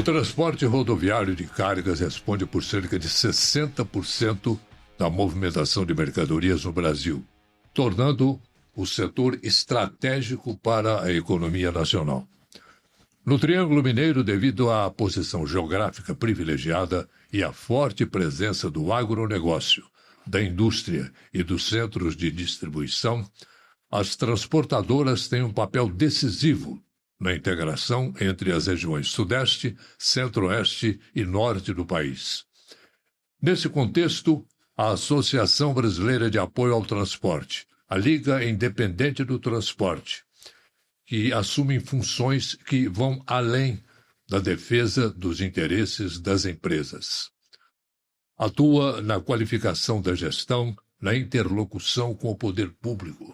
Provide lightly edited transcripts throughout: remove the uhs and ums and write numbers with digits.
O transporte rodoviário de cargas responde por cerca de 60% da movimentação de mercadorias no Brasil, tornando o setor estratégico para a economia nacional. No Triângulo Mineiro, devido à posição geográfica privilegiada e à forte presença do agronegócio, da indústria e dos centros de distribuição, as transportadoras têm um papel decisivo na integração entre as regiões Sudeste, Centro-Oeste e Norte do país. Nesse contexto, a Associação Brasileira de Apoio ao Transporte, a Liga Independente do Transporte, que assumem funções que vão além da defesa dos interesses das empresas. Atua na qualificação da gestão, na interlocução com o poder público,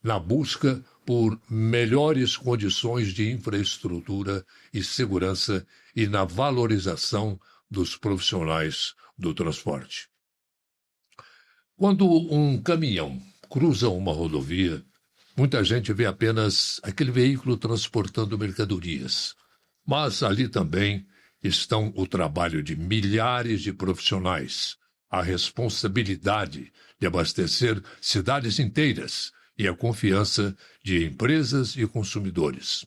na busca por melhores condições de infraestrutura e segurança e na valorização dos profissionais do transporte. Quando um caminhão cruza uma rodovia, muita gente vê apenas aquele veículo transportando mercadorias, mas ali também estão o trabalho de milhares de profissionais, a responsabilidade de abastecer cidades inteiras e a confiança de empresas e consumidores.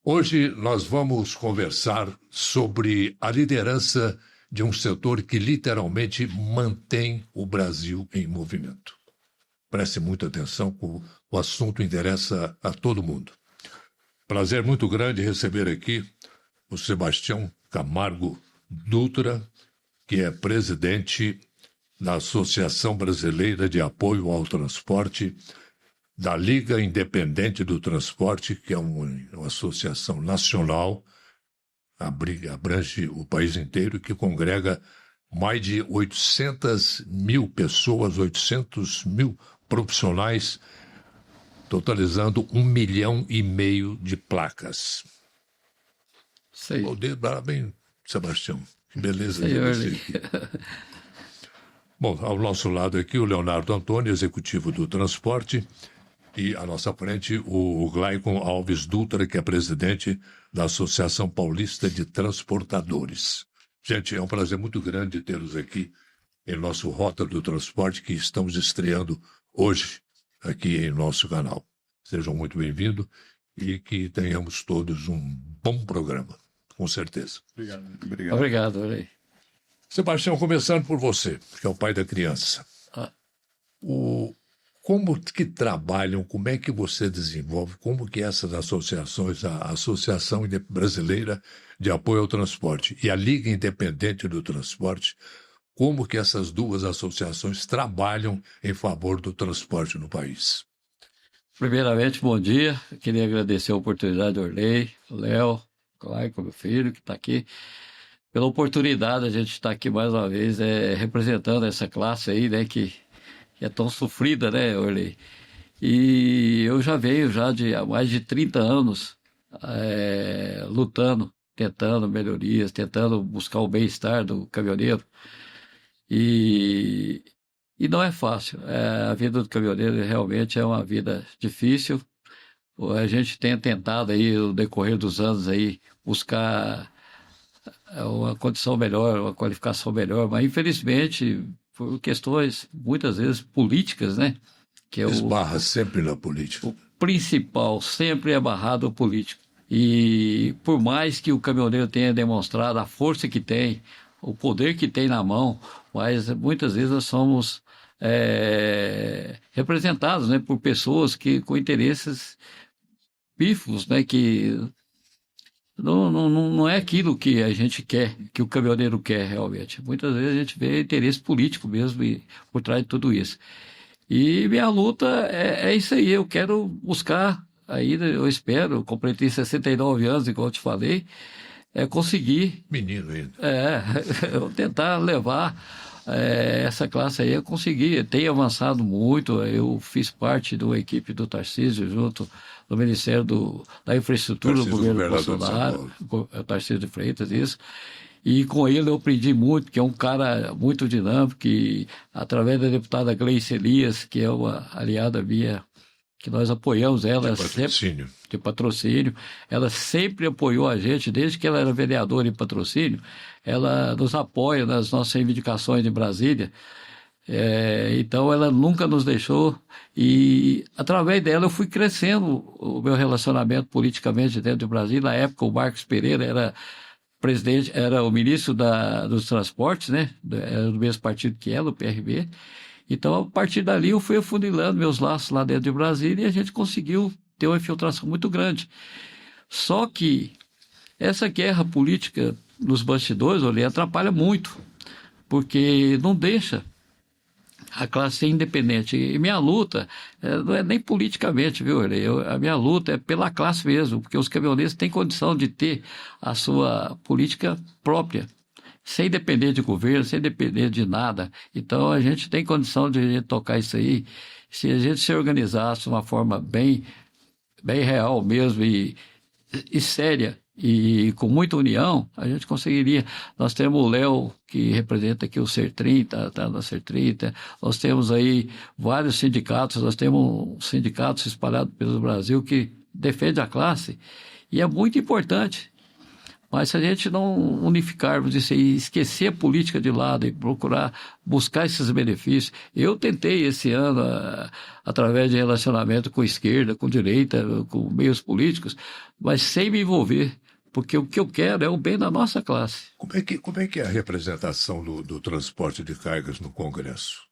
Hoje nós vamos conversar sobre a liderança de um setor que literalmente mantém o Brasil em movimento. Preste muita atenção, o assunto interessa a todo mundo. Prazer muito grande receber aqui o Sebastião Camargo Dutra, que é presidente da Associação Brasileira de Apoio ao Transporte, da Liga Independente do Transporte, que é uma associação nacional, abrange o país inteiro, que congrega mais de 800 mil pessoas, 800 mil profissionais, totalizando 1,5 milhão de placas. Sei. Parabéns, Sebastião. Que beleza de Senhor. você aqui. Bom, ao nosso lado aqui o Leonardo Antônio, executivo do transporte, e à nossa frente o Glaicon Alves Dutra, que é presidente da Associação Paulista de Transportadores. Gente, é um prazer muito grande tê-los aqui em nosso Rota do Transporte, que estamos estreando hoje aqui em nosso canal. Sejam muito bem-vindos e que tenhamos todos um bom programa, com certeza. Obrigado. Obrigado, Orei. Sebastião, começando por você, que é o pai da criança. Como que trabalham, como é que você desenvolve, como que essas associações, a Associação Brasileira de Apoio ao Transporte e a Liga Independente do Transporte, como que essas duas associações trabalham em favor do transporte no país? Primeiramente, bom dia. Eu queria agradecer a oportunidade, Orley, Léo, Claico, meu filho, que está aqui. Pela oportunidade, a gente está aqui mais uma vez representando essa classe aí, né, que é tão sofrida, né, Orley? E eu já venho há mais de 30 anos lutando, tentando melhorias, tentando buscar o bem-estar do caminhoneiro. E não é fácil. A vida do caminhoneiro realmente é uma vida difícil. A gente tem tentado aí, no decorrer dos anos, aí, buscar uma condição melhor, uma qualificação melhor, mas infelizmente, por questões muitas vezes políticas, né? Que é Esbarra sempre na política. O principal sempre é barrado o político. E por mais que o caminhoneiro tenha demonstrado a força que tem, o poder que tem na mão, mas muitas vezes nós somos representados, né, por pessoas com interesses pífios, né, que não é aquilo que a gente quer, que o caminhoneiro quer realmente. Muitas vezes a gente vê interesse político mesmo por trás de tudo isso. E minha luta é isso aí, eu quero buscar, aí eu espero, eu completei 69 anos, igual eu te falei, conseguir... Menino ainda. Eu tentar levar essa classe aí a conseguir. Tem avançado muito, eu fiz parte de uma equipe do Tarcísio, junto do Ministério da Infraestrutura do governo Bolsonaro, Tarcísio de Freitas, isso. E com ele eu aprendi muito, que é um cara muito dinâmico, e através da deputada Gleice Elias, que é uma aliada minha que nós apoiamos ela patrocínio. De patrocínio. Ela sempre apoiou a gente, desde que ela era vereadora em patrocínio, ela nos apoia nas nossas reivindicações de Brasília. Então ela nunca nos deixou, e através dela eu fui crescendo o meu relacionamento politicamente dentro do Brasil. Na época o Marcos Pereira era presidente, era o ministro dos transportes, né? Era do mesmo partido que ela, o PRB. Então, a partir dali, eu fui afunilando meus laços lá dentro de Brasília, e a gente conseguiu ter uma infiltração muito grande. Só que essa guerra política nos bastidores, olha, atrapalha muito, porque não deixa a classe ser independente. E minha luta não é nem politicamente, viu? A minha luta é pela classe mesmo, porque os caminhoneiros têm condição de ter a sua política própria, sem depender de governo, sem depender de nada. Então a gente tem condição de tocar isso aí. Se a gente se organizasse de uma forma bem real mesmo e séria, e com muita união, a gente conseguiria. Nós temos o Léo, que representa aqui o Sertrim, tá na Sertrim. Nós temos aí vários sindicatos, nós temos sindicatos espalhados pelo Brasil que defendem a classe, e é muito importante. Mas se a gente não unificarmos isso e esquecer a política de lado e procurar buscar esses benefícios. Eu tentei esse ano, através de relacionamento com a esquerda, com a direita, com meios políticos, mas sem me envolver, porque o que eu quero é o bem da nossa classe. Como é que é a representação do transporte de cargas no Congresso?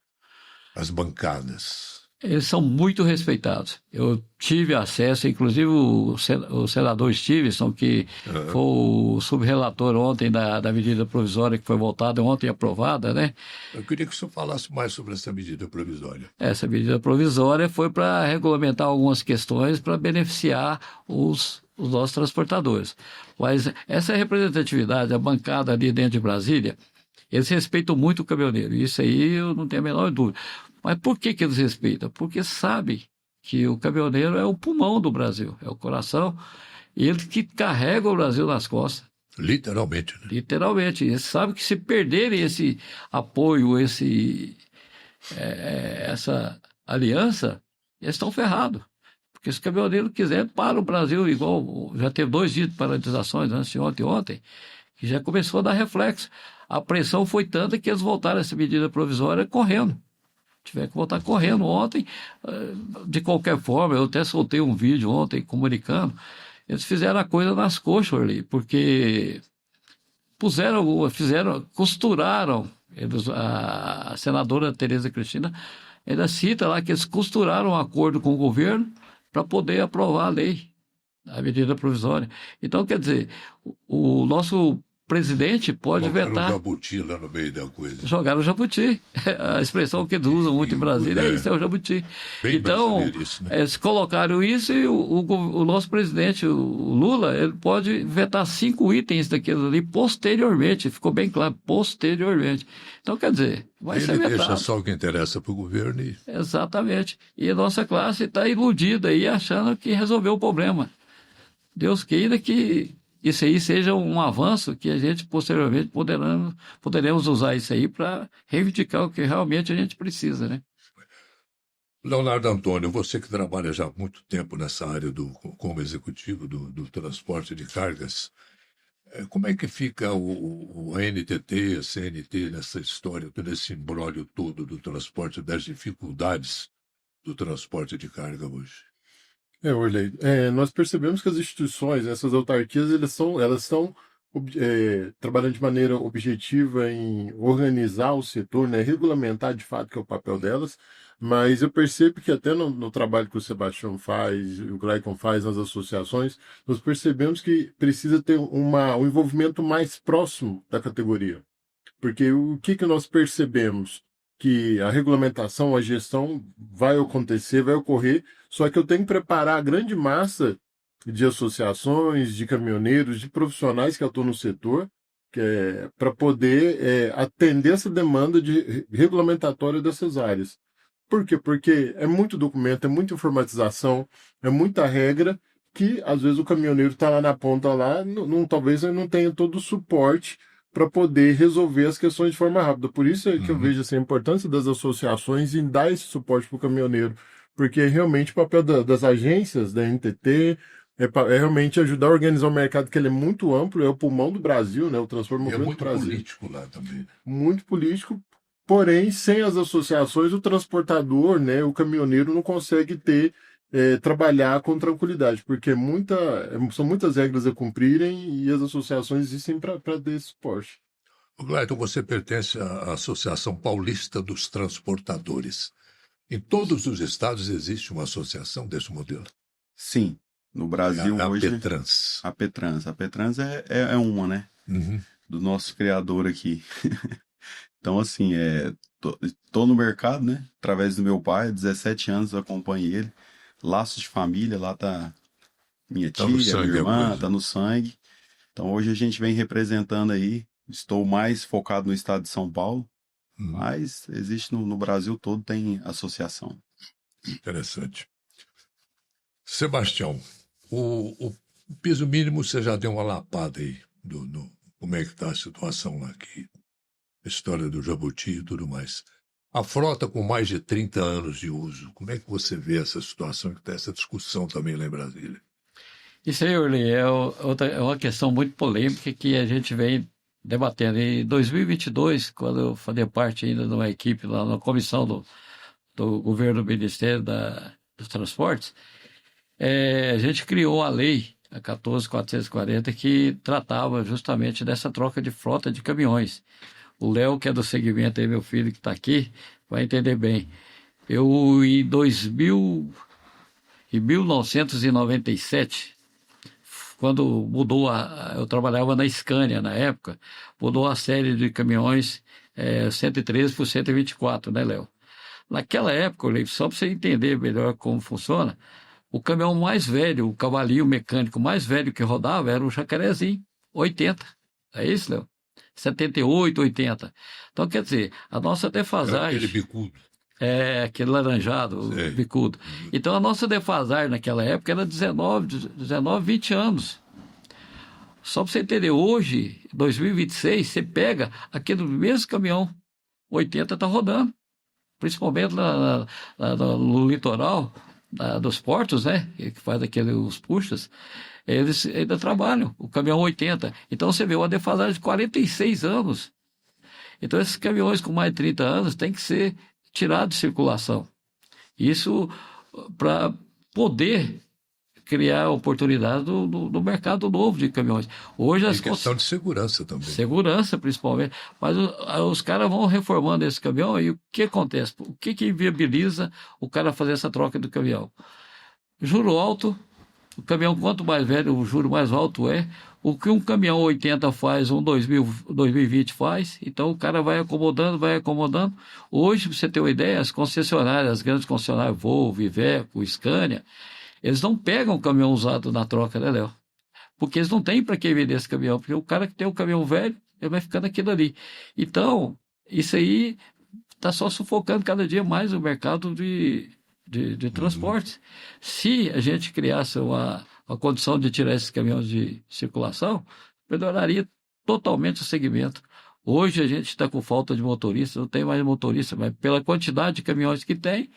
As bancadas? Eles são muito respeitados. Eu tive acesso, inclusive o senador Stevenson, que foi o subrelator ontem da medida provisória que foi votada ontem e aprovada, né? Eu queria que o senhor falasse mais sobre essa medida provisória. Essa medida provisória foi para regulamentar algumas questões para beneficiar os nossos transportadores. Mas essa representatividade, a bancada ali dentro de Brasília, eles respeitam muito o caminhoneiro. Isso aí eu não tenho a menor dúvida. Mas por que eles respeitam? Porque sabem que o caminhoneiro é o pulmão do Brasil, é o coração, e ele que carrega o Brasil nas costas. Literalmente, né? Literalmente. Eles sabem que se perderem esse apoio, essa aliança, eles estão ferrados. Porque se o caminhoneiro quiser, para o Brasil, igual já teve 2 dias de paralisações, antes de ontem, que já começou a dar reflexo. A pressão foi tanta que eles voltaram a essa medida provisória correndo. Tiver que voltar correndo ontem. De qualquer forma, eu até soltei um vídeo ontem comunicando, eles fizeram a coisa nas coxas ali, porque costuraram, a senadora Tereza Cristina, ela cita lá que eles costuraram um acordo com o governo para poder aprovar a lei, a medida provisória. Então, quer dizer, o nosso presidente pode vetar. Jogaram o jabuti lá no meio da coisa. Jogaram o jabuti. A expressão que eles usam muito em Brasília é isso, é o jabuti. Bem então, isso, né? eles colocaram isso, e o nosso presidente, o Lula, ele pode vetar 5 itens daqueles ali posteriormente. Ficou bem claro, posteriormente. Então, quer dizer, vai ser vetado. Ele deixa só o que interessa para o governo. Exatamente. E a nossa classe está iludida aí, achando que resolveu o problema. Deus queira que isso aí seja um avanço, que a gente posteriormente poderemos usar isso aí para reivindicar o que realmente a gente precisa, né? Leonardo Antônio, você que trabalha já há muito tempo nessa área como executivo do transporte de cargas, como é que fica o ANTT, a CNT nessa história, todo esse imbróglio todo do transporte, das dificuldades do transporte de carga hoje? Orley, nós percebemos que as instituições, essas autarquias, elas estão trabalhando de maneira objetiva em organizar o setor, né, regulamentar de fato que é o papel delas, mas eu percebo que até no trabalho que o Sebastião faz, o Glaicon faz nas associações, nós percebemos que precisa ter um envolvimento mais próximo da categoria. Porque o que nós percebemos? Que a regulamentação, a gestão vai acontecer, vai ocorrer, só que eu tenho que preparar a grande massa de associações, de caminhoneiros, de profissionais que atuam no setor, para poder atender essa demanda de regulamentatória dessas áreas. Por quê? Porque é muito documento, é muita informatização, é muita regra, que às vezes o caminhoneiro está lá na ponta, talvez ele não tenha todo o suporte para poder resolver as questões de forma rápida. Por isso é que eu vejo a importância das associações em dar esse suporte para o caminhoneiro, porque realmente o papel das agências, da NTT, é realmente ajudar a organizar o mercado, que ele é muito amplo, é o pulmão do Brasil, né? O transporte E é movimento do muito Brasil. político lá também. Muito político, porém, sem as associações, o transportador, né, o caminhoneiro não consegue trabalhar com tranquilidade, porque são muitas regras a cumprirem e as associações existem para dar esse suporte. Clayton, você pertence à Associação Paulista dos Transportadores. Em todos os estados existe uma associação desse modelo. Sim, no Brasil a hoje... Petrans. A Petrans. A Petrans é uma, né? Uhum. Do nosso criador aqui. Então, assim, tô no mercado, né? Através do meu pai, 17 anos eu acompanho ele. Laços de família, lá tá minha tia, minha irmã, tá no sangue. Então, hoje a gente vem representando aí. Estou mais focado no estado de São Paulo, mas existe no Brasil todo, tem associação. Interessante. Sebastião, o piso mínimo você já deu uma lapada aí, como é que está a situação lá aqui, a história do Jabuti e tudo mais. A frota com mais de 30 anos de uso, como é que você vê essa situação, que tem essa discussão também lá em Brasília? Isso aí, Orly, é uma questão muito polêmica que a gente vem debatendo. Em 2022, quando eu fazia parte ainda de uma equipe lá na comissão do governo do Ministério dos Transportes, a gente criou a lei, a 14.440, que tratava justamente dessa troca de frota de caminhões. O Léo, que é do segmento aí, meu filho que está aqui, vai entender bem. Eu, em 1997, quando mudou eu trabalhava na Scania na época, mudou a série de caminhões 113 por 124, né, Léo? Naquela época, só para você entender melhor como funciona, o caminhão mais velho, o cavalinho mecânico mais velho que rodava era o Jacarezinho, 80. É isso, Léo? 78, 80. Então, quer dizer, a nossa defasagem... Aquele bicudo. Aquele laranjado, bicudo. Então, a nossa defasagem naquela época era 19, 20 anos. Só para você entender, hoje, 2026, você pega aquele mesmo caminhão, 80 está rodando. Principalmente no litoral dos portos, né? Que faz os puxas, eles ainda trabalham, o caminhão 80. Então, você vê uma defasagem de 46 anos. Então, esses caminhões com mais de 30 anos têm que ser tirado de circulação. Isso para poder criar oportunidade do mercado novo de caminhões. Hoje E questão de segurança também. Segurança, principalmente. Mas os caras vão reformando esse caminhão e o que acontece? O que viabiliza o cara fazer essa troca do caminhão? Juro alto, o caminhão quanto mais velho, o juro mais alto é. O que um caminhão 80 faz, um 2020 faz. Então o cara vai acomodando, vai acomodando. Hoje, para você ter uma ideia, as concessionárias, as grandes concessionárias, Volvo, Iveco, Scania, eles não pegam o caminhão usado na troca, né, Léo? Porque eles não têm para que vender esse caminhão. Porque o cara que tem o caminhão velho, ele vai ficando aquilo ali. Então, isso aí está só sufocando cada dia mais o mercado de transportes. Se a gente criasse uma condição de tirar esses caminhões de circulação, melhoraria totalmente o segmento. Hoje a gente está com falta de motorista, não tem mais motorista, mas pela quantidade de caminhões que tem,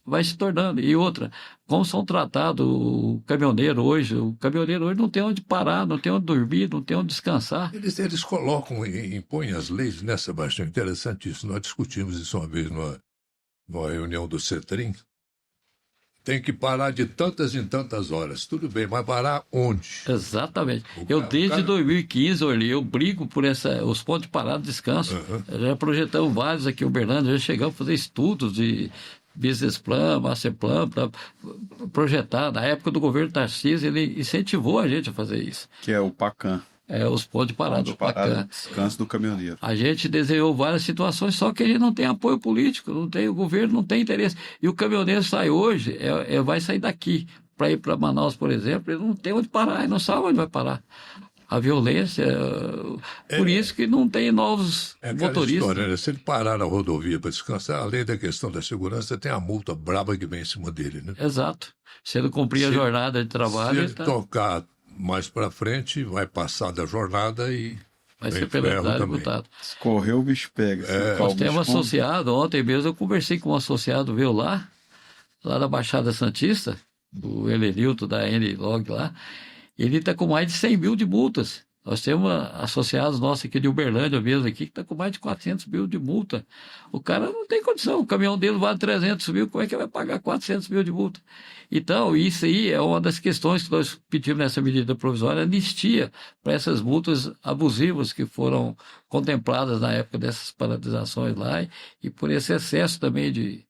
vai se tornando. E outra, como são tratados o caminhoneiro hoje não tem onde parar, não tem onde dormir, não tem onde descansar. Eles colocam e impõem as leis, né, Sebastião? Interessante isso. Nós discutimos isso uma vez numa reunião do CETRIM. Tem que parar de tantas em tantas horas. Tudo bem, mas parar onde? Exatamente. Desde 2015, eu brigo por os pontos de parada de descanso. Já projetamos vários aqui em Uberlândia, já chegamos a fazer estudos de business plan, master plan, para projetar. Na época do governo Tarcísio, ele incentivou a gente a fazer isso. Que é o PACAM. Os pontos de parada do PACAM. Descanso do caminhoneiro. A gente desenhou várias situações, só que a gente não tem apoio político, o governo não tem interesse. E o caminhoneiro sai hoje, vai sair daqui para ir para Manaus, por exemplo, ele não tem onde parar, ele não sabe onde vai parar. A violência, por isso que não tem novos motoristas. História, né? Se ele parar na rodovia para descansar, além da questão da segurança, tem a multa braba que vem em cima dele, né? Exato. Se ele cumprir a jornada de trabalho... Se ele tocar mais para frente, vai passar da jornada e... Vai ser penalizado e multado. Se correr, o bicho pega. Nós temos associado, ontem mesmo eu conversei com um associado, veio lá, lá da Baixada Santista, do Elenilton, da N-Log lá, ele está com mais de 100 mil de multas. Nós temos associados nossos aqui de Uberlândia mesmo aqui, que está com mais de 400 mil de multa. O cara não tem condição, o caminhão dele vale 300 mil, como é que vai pagar 400 mil de multa? Então, isso aí é uma das questões que nós pedimos nessa medida provisória, anistia para essas multas abusivas que foram contempladas na época dessas paralisações lá e por esse excesso também de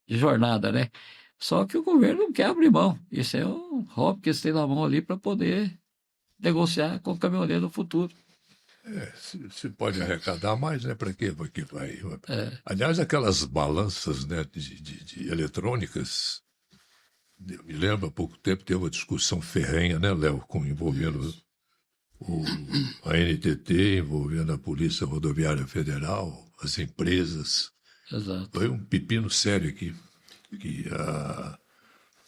jornada, né? Só que o governo não quer abrir mão. Isso é um hobby que eles têm na mão ali para poder negociar com o caminhoneiro no futuro. Se pode arrecadar mais, né? Para quê? Porque vai. Aliás, aquelas balanças, né, de eletrônicas, eu me lembro, há pouco tempo teve uma discussão ferrenha, né, Léo, envolvendo a NTT, envolvendo a Polícia Rodoviária Federal, as empresas. Exato. Foi um pepino sério aqui. Que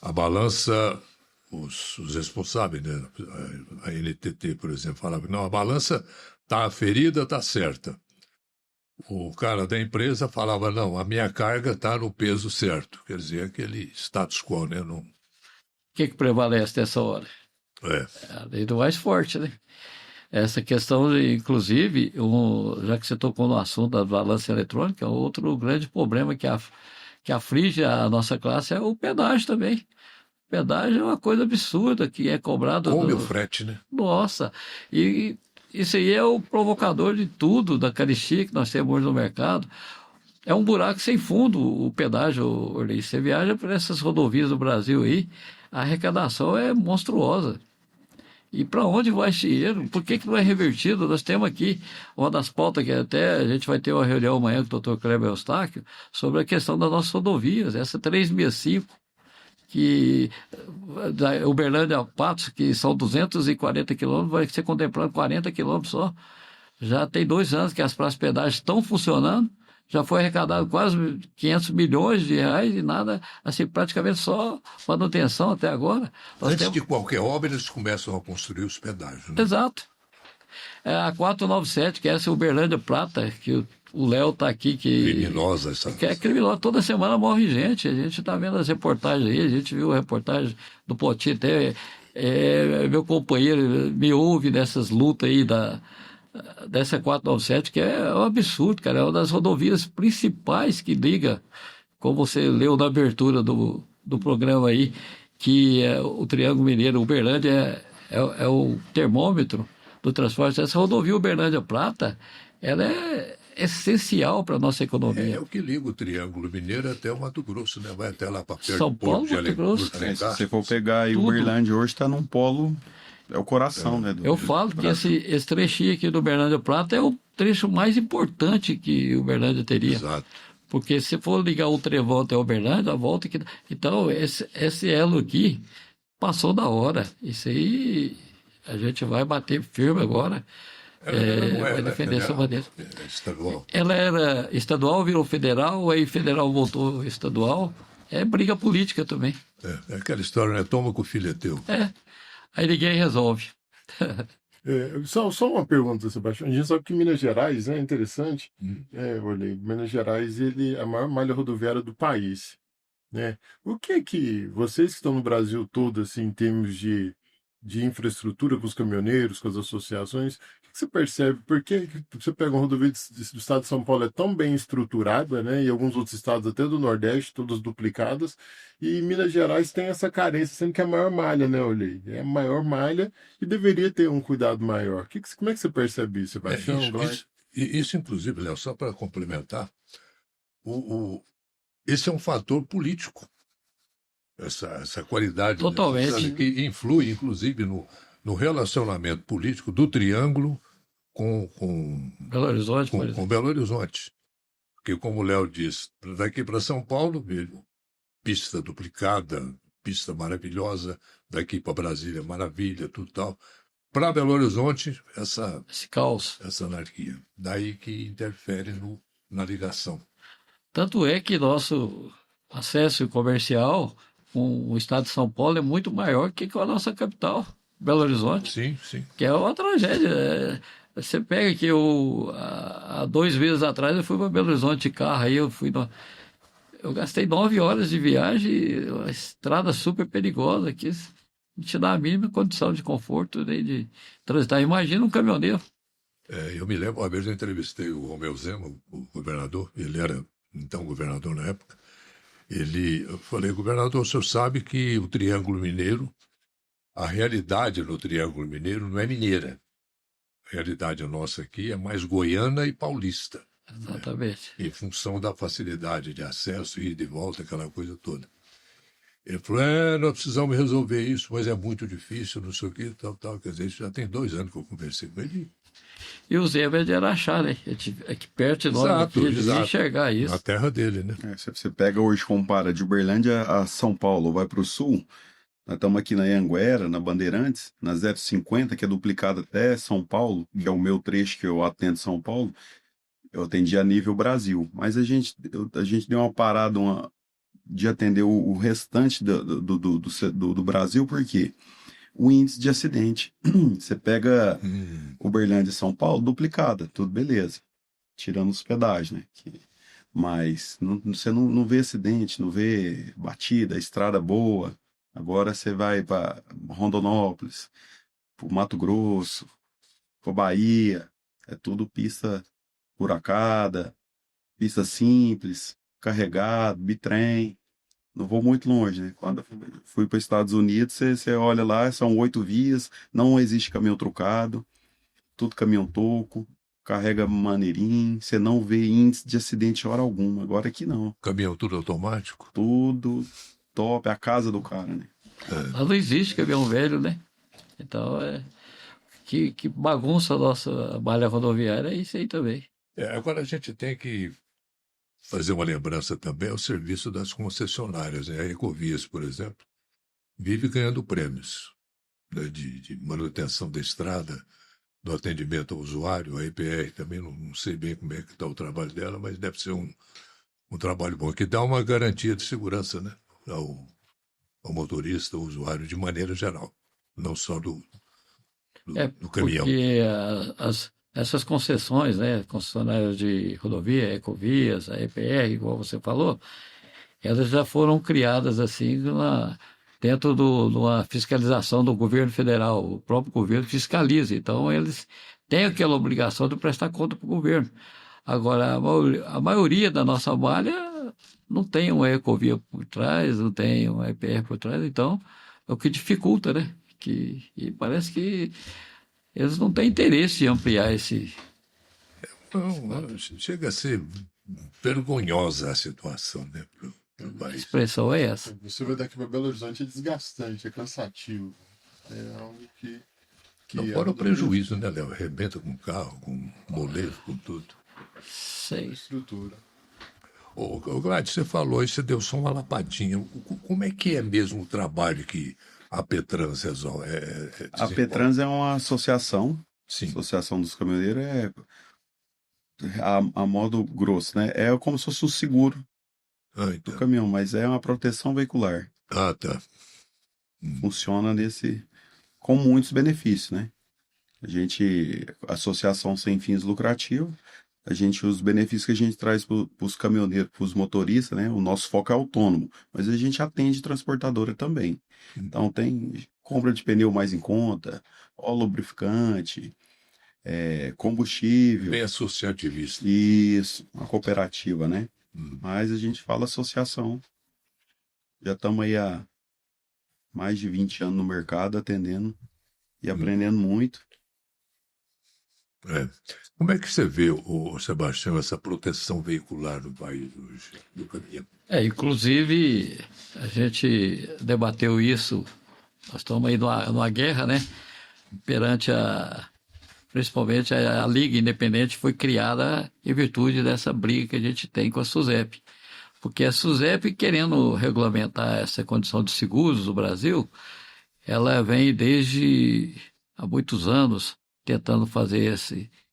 a balança, os responsáveis, né? A NTT, por exemplo, falava que não, a balança está aferida, está certa. O cara da empresa falava, não, a minha carga está no peso certo. Quer dizer, aquele status quo, né? Não... O que prevalece nessa hora? É a lei do mais forte, né? Essa questão, inclusive, já que você tocou no assunto da balança eletrônica, outro grande problema que aflige a nossa classe é o pedágio também. O pedágio é uma coisa absurda que é cobrado. Come o frete, né? Nossa, e isso aí é o provocador de tudo, da carestia que nós temos hoje no mercado. É um buraco sem fundo o pedágio, Orley. Você viaja por essas rodovias do Brasil aí, a arrecadação é monstruosa. E para onde vai esse dinheiro? Por que não é revertido? Nós temos aqui uma das pautas que até a gente vai ter uma reunião amanhã com o Dr. Kleber Eustáquio sobre a questão das nossas rodovias, essa 365, que da Uberlândia a Patos, que são 240 quilômetros, vai ser contemplando 40 quilômetros só. Já tem 2 anos que as praças de pedágio estão funcionando, já foi arrecadado quase 500 milhões de reais e nada, assim, praticamente só manutenção até agora. Antes de qualquer obra, eles começam a construir os pedágios, né? Exato. A 497, que é essa Uberlândia Prata, que o Léo está aqui. Criminosa essa. Que é criminosa. Toda semana morre gente. A gente está vendo as reportagens aí, a gente viu a reportagem do Poti, até meu companheiro me ouve nessas lutas aí dessa 497, que é um absurdo, cara. É uma das rodovias principais que liga, como você leu na abertura do programa aí, que o Triângulo Mineiro, Uberlândia é o termômetro do transporte. Essa rodovia Uberlândia Prata, ela é essencial para a nossa economia. É o que liga o Triângulo Mineiro até o Mato Grosso, né? Vai até lá para perto São do Porto Paulo, de Mato Grosso. Alencar. Se você for pegar aí, Tudo. Uberlândia hoje está num polo, é o coração, né? Eu falo que esse trechinho aqui do Uberlândia Prata é o trecho mais importante que Uberlândia teria. Exato. Porque se for ligar o Trevão até Uberlândia, a volta que... Então, esse elo aqui passou da hora. Isso aí a gente vai bater firme agora. Vai defender essa bandeira. É estadual. Ela era estadual, virou federal, aí federal voltou estadual. É briga política também. É aquela história, né? Toma que o filho é teu. Aí ninguém resolve. Só uma pergunta, Sebastião. A gente sabe que Minas Gerais, né, é interessante. Olhei, Minas Gerais ele é a maior malha rodoviária do país, né? O que vocês que estão no Brasil todo, assim, em termos de infraestrutura com os caminhoneiros, com as associações, o que você percebe? Por que você pega uma rodovia do estado de São Paulo é tão bem estruturada, né? E alguns outros estados até do Nordeste, todas duplicadas, e Minas Gerais tem essa carência, sendo que é a maior malha, né, Olhei? É a maior malha e deveria ter um cuidado maior. Como é que você percebe isso, Sebastião? Isso, inclusive, Léo, só para complementar, esse é um fator político. Essa qualidade Totalmente. Que influi, inclusive, no relacionamento político do Triângulo com Belo Horizonte, por exemplo. com Belo Horizonte. Porque, como o Léo disse, daqui para São Paulo, pista duplicada, pista maravilhosa, daqui para Brasília, maravilha, tudo tal. Para Belo Horizonte, Esse caos. essa anarquia. Daí que interfere na ligação. Tanto é que nosso acesso comercial com o estado de São Paulo é muito maior que com a nossa capital, Belo Horizonte. Sim, sim. Que é uma tragédia. Você pega que há 2 meses atrás eu fui para Belo Horizonte de carro, aí eu eu gastei 9 horas de viagem, uma estrada super perigosa, que não te dá a mínima condição de conforto nem de transitar. Imagina um caminhoneiro. Eu me lembro, uma vez eu entrevistei o Romeu Zema, o governador, ele era então governador na época. Eu falei, governador, o senhor sabe que o Triângulo Mineiro, a realidade no Triângulo Mineiro não é mineira. A realidade nossa aqui é mais goiana e paulista. Exatamente. Em função da facilidade de acesso, ir e de volta, aquela coisa toda. Ele falou, nós precisamos resolver isso, mas é muito difícil, não sei o que, tal. Quer dizer, isso já tem 2 anos que eu conversei com ele. E o Zema é de Araxá, né? Aqui perto de nós, aqui, de enxergar isso. Na terra dele, né? Se você pega hoje, compara de Uberlândia a São Paulo, vai para o sul, nós estamos aqui na Anhanguera, na Bandeirantes, na 050, que é duplicada até São Paulo, que é o meu trecho que eu atendo São Paulo, eu atendi a nível Brasil. Mas a gente deu uma parada de atender o restante do Brasil, porque o índice de acidente, você pega Uberlândia e São Paulo, duplicada, tudo beleza, tirando os pedágios, né? Mas você não vê acidente, não vê batida, estrada boa. Agora você vai para Rondonópolis, para Mato Grosso, para Bahia, é tudo pista buracada, pista simples, carregado, bitrem. Não vou muito longe, né? Quando eu fui para os Estados Unidos, você olha lá, são 8 vias, não existe caminhão trucado, tudo caminhão toco, carrega maneirinho, você não vê índice de acidente hora alguma. Agora aqui não. Caminhão tudo automático? Tudo top, é a casa do cara, né? Lá não existe caminhão velho, né? Então, que bagunça a nossa malha rodoviária, é isso aí também. Agora a gente tem que fazer uma lembrança também ao serviço das concessionárias, né? A Ecovias, por exemplo, vive ganhando prêmios, né, de manutenção da estrada, do atendimento ao usuário. A EPR também, não sei bem como é que está o trabalho dela, mas deve ser um trabalho bom, que dá uma garantia de segurança, né, ao motorista, ao usuário, de maneira geral, não só do caminhão. Porque essas concessões, né, concessionárias de rodovia, Ecovias, a EPR, igual você falou, elas já foram criadas assim dentro de uma fiscalização do governo federal. O próprio governo fiscaliza, então eles têm aquela obrigação de prestar conta para o governo. Agora, a maioria da nossa malha não tem uma Ecovia por trás, não tem uma EPR por trás, então é o que dificulta, né? E parece que eles não têm interesse em ampliar esse... Não, chega a ser vergonhosa a situação, né? A expressão é essa. Você vai daqui para Belo Horizonte, é desgastante, é cansativo. É algo que não fora o prejuízo, né, Léo? Arrebenta com carro, com boleto, com tudo. Sei. Estrutura. Ô, Gladys, você falou e você deu só uma lapadinha. Como é que é mesmo o trabalho que a Petrans resolve? A Petrans é uma associação. Sim. Associação dos Caminhoneiros a modo grosso, né? É como se fosse um seguro do caminhão, mas é uma proteção veicular. Ah, tá. Funciona com muitos benefícios, né? Associação sem fins lucrativos, os benefícios que a gente traz para os caminhoneiros, para os motoristas, né? O nosso foco é autônomo, mas a gente atende transportadora também. Então tem compra de pneu mais em conta, óleo lubrificante, combustível. Bem associativista. Isso, uma cooperativa, né? Mas a gente fala associação. Já estamos aí há mais de 20 anos no mercado atendendo e aprendendo muito. Como é que você vê, Sebastião, essa proteção veicular no país hoje, do caminhão? Inclusive, a gente debateu isso, nós estamos aí numa guerra, né? Perante principalmente a Liga Independente foi criada em virtude dessa briga que a gente tem com a SUSEP. Porque a SUSEP, querendo regulamentar essa condição de seguros no Brasil, ela vem desde há muitos anos tentando fazer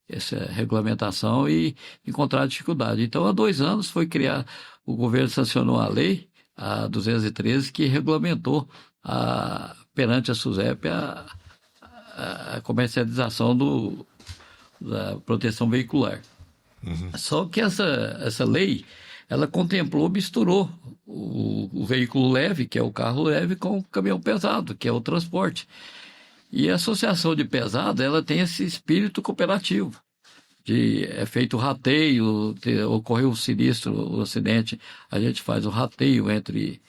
essa regulamentação e encontrar dificuldade. Então, há 2 anos foi criar, o governo sancionou a lei, a 213, que regulamentou perante a SUSEP a comercialização da proteção veicular. Só que essa lei, ela contemplou, misturou o veículo leve, que é o carro leve, com o caminhão pesado, que é o transporte. E a associação de pesado, ela tem esse espírito cooperativo. É feito o rateio, ocorreu um sinistro, um acidente, a gente faz o rateio entre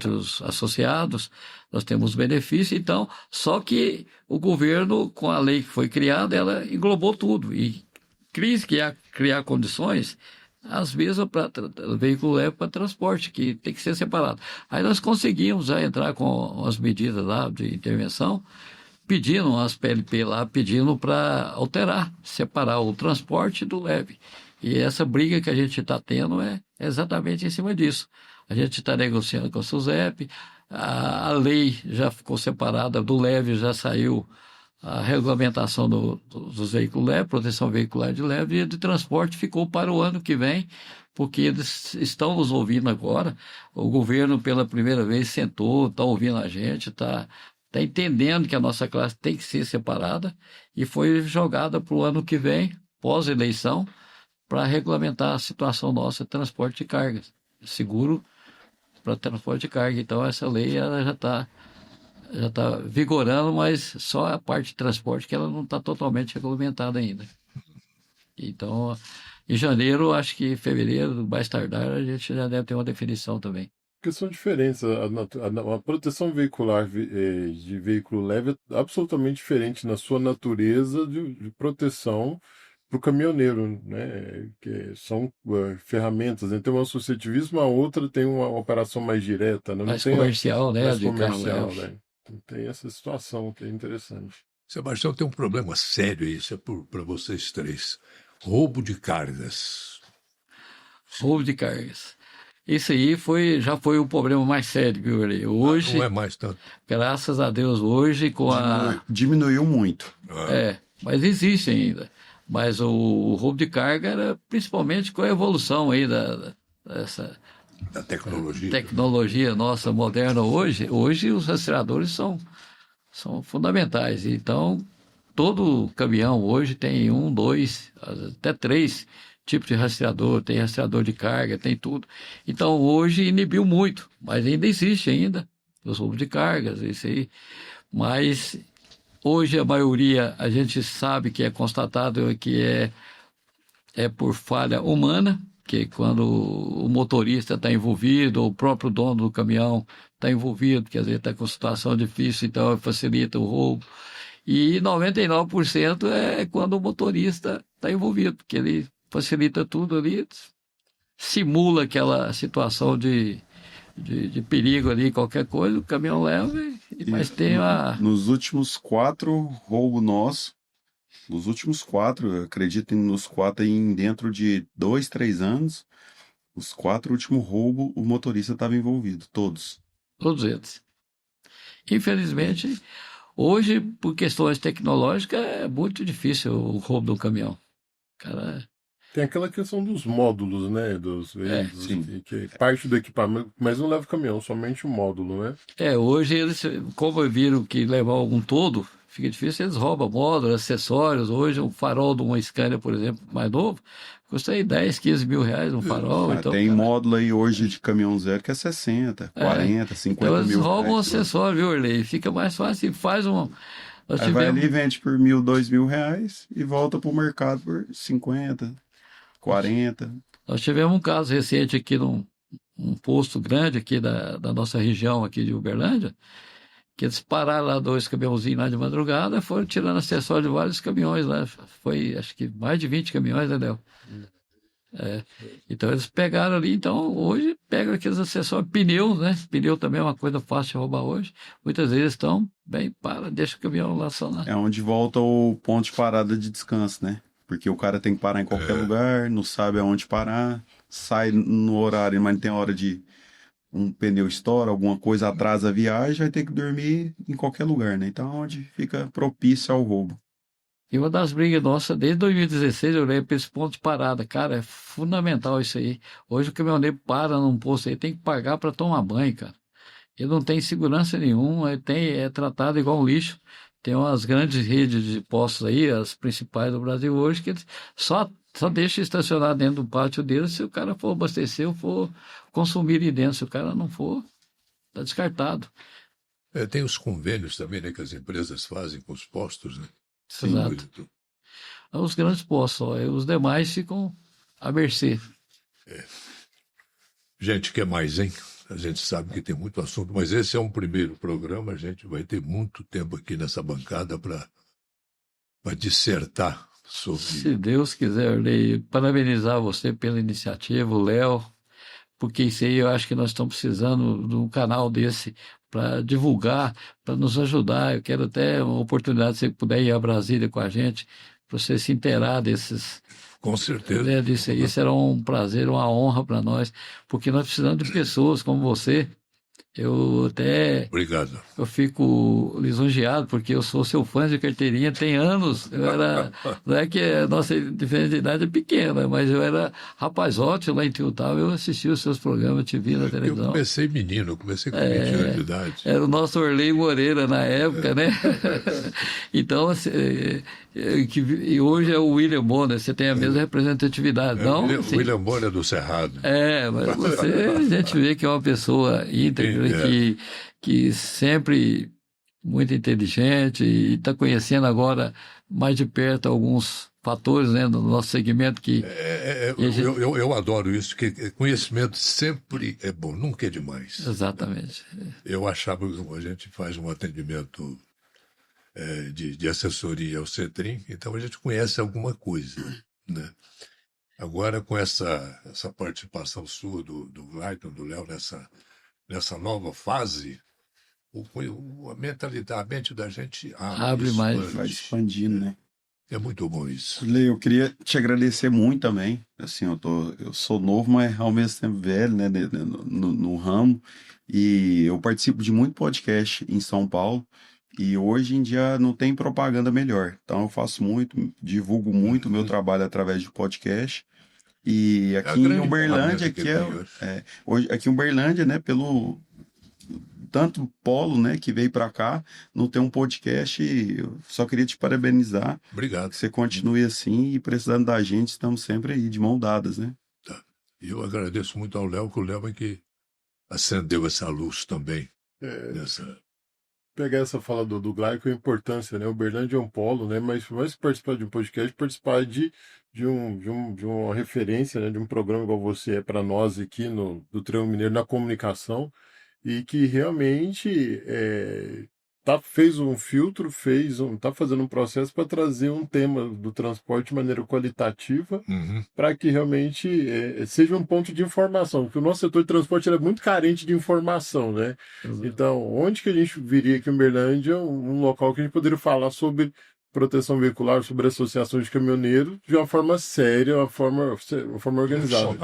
os associados, nós temos benefício, então, só que o governo, com a lei que foi criada, ela englobou tudo, e criar condições, às vezes, para veículo leve para transporte, que tem que ser separado. Aí nós conseguimos já entrar com as medidas lá de intervenção, pedindo as PLP lá, pedindo para alterar, separar o transporte do leve. E essa briga que a gente está tendo é exatamente em cima disso. A gente está negociando com a SUSEP, a lei já ficou separada, do leve já saiu a regulamentação dos veículos leves, proteção veicular de leve, e de transporte ficou para o ano que vem, porque eles estão nos ouvindo agora. O governo, pela primeira vez, sentou, está ouvindo a gente, está entendendo que a nossa classe tem que ser separada e foi jogada para o ano que vem, pós-eleição, para regulamentar a situação nossa de transporte de cargas, seguro para transporte de carga. Então, essa lei ela já está vigorando, mas só a parte de transporte que ela não está totalmente regulamentada ainda. Então, em janeiro, acho que em fevereiro, mais tardar, a gente já deve ter uma definição também. Porque são diferentes. A proteção veicular de veículo leve é absolutamente diferente na sua natureza de proteção para o caminhoneiro, né? Que são ferramentas, né? Tem um associativismo, a outra tem uma operação mais direta, né? Não Mais tem comercial, né? mais De carro comercial, leve. né? Tem essa situação que é interessante. Sebastião, tem um problema sério aí, isso é para vocês três. Roubo de cargas. Roubo de cargas. Isso aí já foi o problema mais sério, viu, Arley? Hoje, Não é mais tanto. graças a Deus, hoje com Diminuiu muito. mas existe ainda. Mas o roubo de carga era principalmente com a evolução aí dessa Da tecnologia. tecnologia nossa moderna hoje. Hoje os rastreadores são fundamentais. Então, todo caminhão hoje tem 1, 2, até 3 tipos de rastreador, tem rastreador de carga, tem tudo. Então, hoje inibiu muito, mas ainda existe ainda os roubos de cargas, isso aí. Mas hoje a maioria a gente sabe que é constatado que é por falha humana, que quando o motorista está envolvido, ou o próprio dono do caminhão está envolvido, que às vezes está com situação difícil, então facilita o roubo. E 99% é quando o motorista está envolvido, porque ele facilita tudo ali, simula aquela situação de perigo ali, qualquer coisa, o caminhão leva, mas tem Nos últimos 4 roubos nossos, eu acredito nos 4 aí dentro de 2, 3 anos, os 4 últimos roubos, o motorista estava envolvido, todos. Todos eles. Infelizmente, hoje, por questões tecnológicas, é muito difícil o roubo do caminhão. Cara, Tem aquela questão dos módulos, né? Dos veículos, sim. que é parte do equipamento, mas não leva o caminhão, somente o módulo, né? hoje eles, como viram que levar algum todo, fica difícil, eles roubam módulos, acessórios. Hoje, um farol de uma Scania, por exemplo, mais novo, custa aí 10, 15 mil reais um farol. Então, tem módulo aí hoje de caminhão zero que é 60, 40, 50 então eles mil roubam reais. acessório, viu, Arley? Fica mais fácil e faz um... Nós Aí vai tivemos... ali, vende por 1.000, 2.000 reais e volta pro mercado por 50, 40. Nós tivemos um caso recente aqui num posto grande aqui da nossa região aqui de Uberlândia, que eles pararam lá 2 caminhãozinhos lá de madrugada, foram tirando acessório de vários caminhões lá. Foi, acho que mais de 20 caminhões, né, Léo? Então eles pegaram ali, então hoje pegam aqueles acessórios, pneus, né? Pneu também é uma coisa fácil de roubar hoje. Muitas vezes estão, deixa o caminhão lá só lá. É onde volta o ponto de parada de descanso, né? Porque o cara tem que parar em qualquer lugar, não sabe aonde parar, sai no horário, mas não tem hora de um pneu estoura, alguma coisa atrasa a viagem, vai ter que dormir em qualquer lugar, né? Então é onde fica propício ao roubo. E uma das brigas nossas, desde 2016, eu olhei para esse ponto de parada. Cara, é fundamental isso aí. Hoje o caminhoneiro para num posto aí, tem que pagar para tomar banho, cara. Ele não tem segurança nenhuma, é tratado igual um lixo. Tem umas grandes redes de postos aí, as principais do Brasil hoje, que eles só só deixa estacionar dentro do pátio dele se o cara for abastecer ou for consumir ali dentro. Se o cara não for, está descartado. Tem os convênios também, né, que as empresas fazem com os postos, né? Exato. Os grandes postos, só, os demais ficam à mercê. Gente, quer mais, hein? A gente sabe que tem muito assunto, mas esse é um primeiro programa, a gente vai ter muito tempo aqui nessa bancada para dissertar sobre... Se Deus quiser, Orley, parabenizar você pela iniciativa, o Léo, porque isso aí eu acho que nós estamos precisando de um canal desse para divulgar, para nos ajudar. Eu quero até uma oportunidade, se você puder ir a Brasília com a gente, para você se inteirar desses... Com certeza. Disso aí, será um prazer, uma honra para nós, porque nós precisamos de pessoas como você. Obrigado. Eu fico lisonjeado, porque eu sou seu fã de carteirinha, tem anos. Não é que a nossa diferença de idade é pequena, mas eu era rapazote lá em Tiltal, eu assistia os seus programas, te vi na televisão. Eu comecei menino, comecei com 20 anos de idade. Era o nosso Orley Moreira na época, né? Então, e hoje é o William Bonner, você tem a mesma representatividade, não? William Bonner do Cerrado. Mas a gente vê que é uma pessoa íntegra, que sempre muito inteligente e está conhecendo agora mais de perto alguns fatores, né, do nosso segmento que... Eu adoro isso, que conhecimento sempre é bom, nunca é demais. Exatamente. Eu achava que a gente faz um atendimento de assessoria ao CETRIM, então a gente conhece alguma coisa, né? Agora, com essa participação sua, do Clayton, do Léo, nessa nova fase, a mentalidade, a mente da gente abre mais. Vai expandindo, né? É muito bom isso. Lê, eu queria te agradecer muito também. Assim, eu sou novo, mas ao mesmo tempo velho, né, no ramo. E eu participo de muito podcast em São Paulo. E hoje em dia não tem propaganda melhor. Então eu faço muito, divulgo muito o meu trabalho através de podcast. E aqui em Uberlândia, hoje aqui em Uberlândia, né, pelo tanto polo, né, que veio para cá, não tem um podcast, eu só queria te parabenizar. Obrigado. Que você continue assim e precisando da gente, estamos sempre aí de mão dadas, né? Tá. E eu agradeço muito ao Léo, que o Léo é que acendeu essa luz também. Pegar essa fala do Glaico, a importância, né? O Uberlândia é um polo, né? Mas mais que participar de um podcast, participar de uma referência, né? De um programa igual você é para nós aqui do Triângulo Mineiro na comunicação, e que realmente fez um filtro, está fazendo um processo para trazer um tema do transporte de maneira qualitativa, para que realmente seja um ponto de informação, porque o nosso setor de transporte é muito carente de informação, né? Exato. Então, onde que a gente viria aqui em Uberlândia, um local que a gente poderia falar sobre proteção veicular, sobre associações de caminhoneiros, de uma forma séria, uma forma organizada.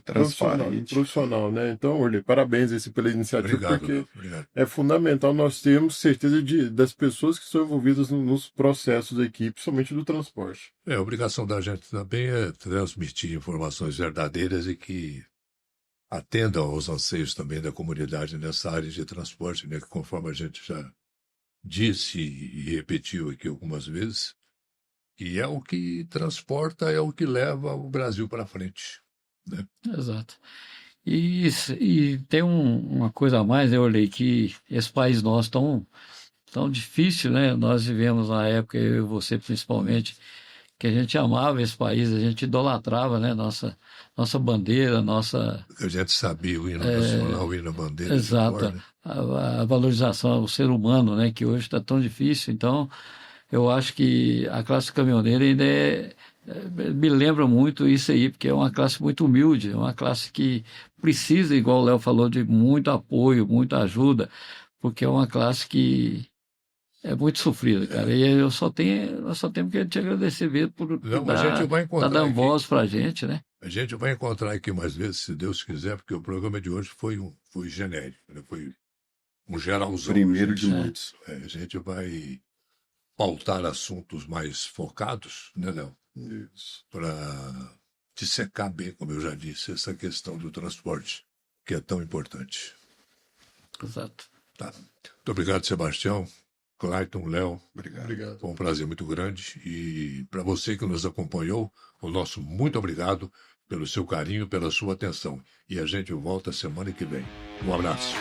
Profissional, né? Profissional, né? Então, Orley, parabéns pela iniciativa, obrigado. É fundamental nós termos certeza das pessoas que estão envolvidas nos processos aqui, principalmente do transporte. A obrigação da gente também é transmitir informações verdadeiras e que atendam aos anseios também da comunidade nessa área de transporte, né? Que conforme a gente já disse e repetiu aqui algumas vezes, que é o que transporta, é o que leva o Brasil para frente, né? Exato. E tem uma coisa a mais, eu olhei que esse país nosso tão difícil, né? Nós vivemos na época, eu e você principalmente, que a gente amava esse país, a gente idolatrava, né? Nossa bandeira, A gente sabia o hino nacional, o hino bandeira. Exato. Fora, né? A valorização ao ser humano, né? Que hoje está tão difícil. Então, eu acho que a classe caminhoneira ainda me lembra muito isso aí, porque é uma classe muito humilde, é uma classe que precisa, igual o Léo falou, de muito apoio, muita ajuda, porque é uma classe que é muito sofrida, cara. E nós só temos que te agradecer mesmo por estar dando voz para a gente, né? A gente vai encontrar aqui mais vezes, se Deus quiser, porque o programa de hoje foi genérico, né? Foi um geralzão. Primeiro de muitos. A gente vai pautar assuntos mais focados, né, Léo? Isso. Para dissecar bem, como eu já disse, essa questão do transporte, que é tão importante. Exato. Tá. Muito obrigado, Sebastião. Clayton, Léo, Obrigado. foi um prazer muito grande. E para você que nos acompanhou, o nosso muito obrigado pelo seu carinho, pela sua atenção. E a gente volta semana que vem. Um abraço.